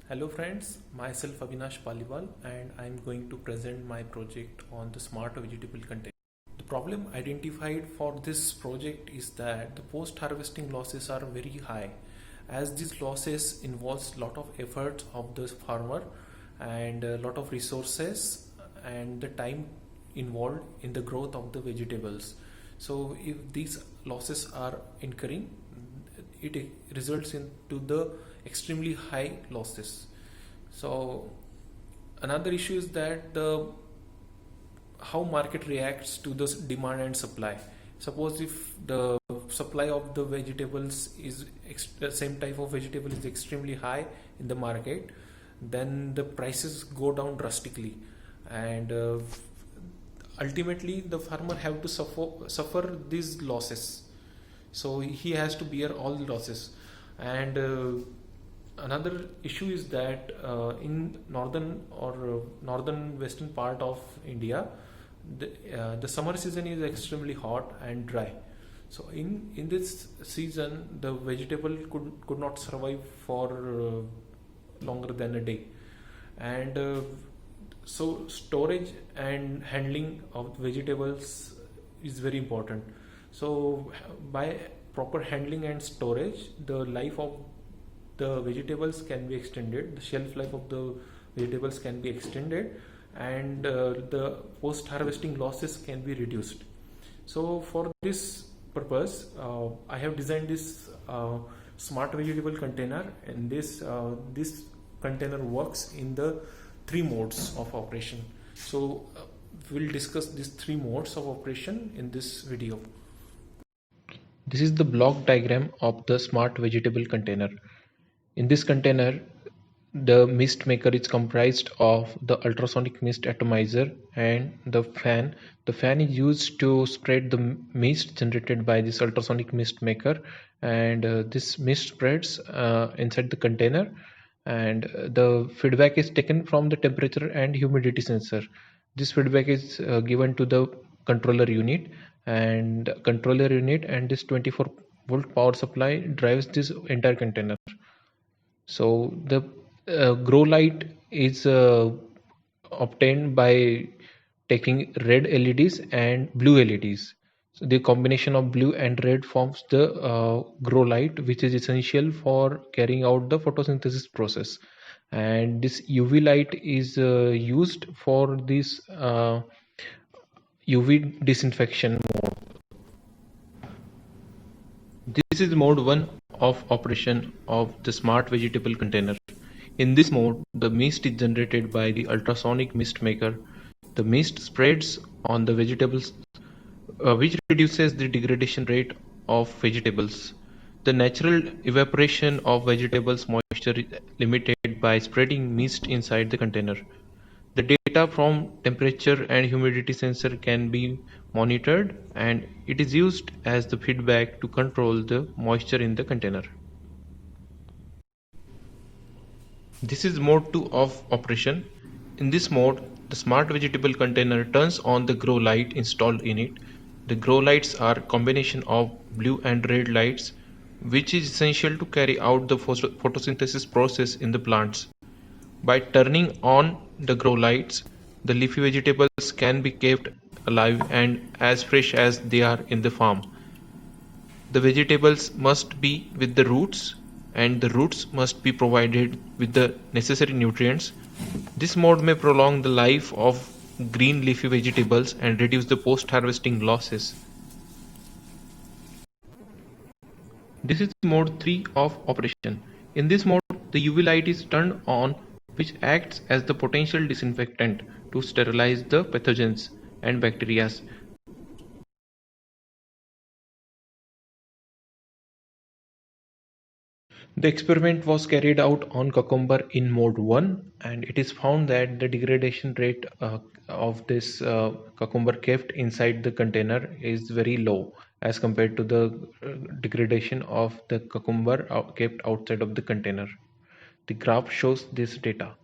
Hello friends, myself Avinash Paliwal and I am going to present my project on the smart vegetable container. The problem identified for this project is that the post-harvesting losses are very high, as these losses involves lot of efforts of the farmer and a lot of resources and the time involved in the growth of the vegetables. So if these losses are incurring, it results into the extremely high losses. So another issue is that the how market reacts to the demand and supply. Suppose if the supply of the vegetables is the same type of vegetable is extremely high in the market, then the prices go down drastically, and ultimately the farmer have to suffer these losses. So he has to bear all the losses. And another issue is that in northern or northern western part of India, the summer season is extremely hot and dry. So in this season, the vegetable could not survive for longer than a day, and so storage and handling of vegetables is very important. So by proper handling and storage, the life of the vegetables can be extended, the shelf life of the vegetables can be extended, and the post harvesting losses can be reduced. So for this purpose, I have designed this smart vegetable container, and this container works in the three modes of operation. So we'll discuss these three modes of operation in this video. This is the block diagram of the smart vegetable container. In this container, the mist maker is comprised of the ultrasonic mist atomizer and the fan. The fan is used to spread the mist generated by this ultrasonic mist maker, and this mist spreads inside the container, and the feedback is taken from the temperature and humidity sensor. This feedback is given to the controller unit, and controller unit and this 24-volt power supply drives this entire container. So the grow light is obtained by taking red LEDs and blue LEDs. So the combination of blue and red forms the grow light, which is essential for carrying out the photosynthesis process. And this UV light is used for this UV disinfection mode. This is mode 1 of operation of the smart vegetable container. In this mode, the mist is generated by the ultrasonic mist maker. The mist spreads on the vegetables, which reduces the degradation rate of vegetables. The natural evaporation of vegetables moisture is limited by spreading mist inside the container. The data from temperature and humidity sensor can be monitored, and it is used as the feedback to control the moisture in the container. This is mode 2 of operation. In this mode, the smart vegetable container turns on the grow light installed in it. The grow lights are combination of blue and red lights, which is essential to carry out the photosynthesis process in the plants. By turning on the grow lights, the leafy vegetables can be kept alive and as fresh as they are in the farm. The vegetables must be with the roots, and the roots must be provided with the necessary nutrients. This mode may prolong the life of green leafy vegetables and reduce the post-harvesting losses. This is mode 3 of operation. In this mode, the UV light is turned on, which acts as the potential disinfectant to sterilize the pathogens and bacteria. The experiment was carried out on cucumber in mode 1, and it is found that the degradation rate of this cucumber kept inside the container is very low as compared to the degradation of the cucumber kept outside of the container. The graph shows this data.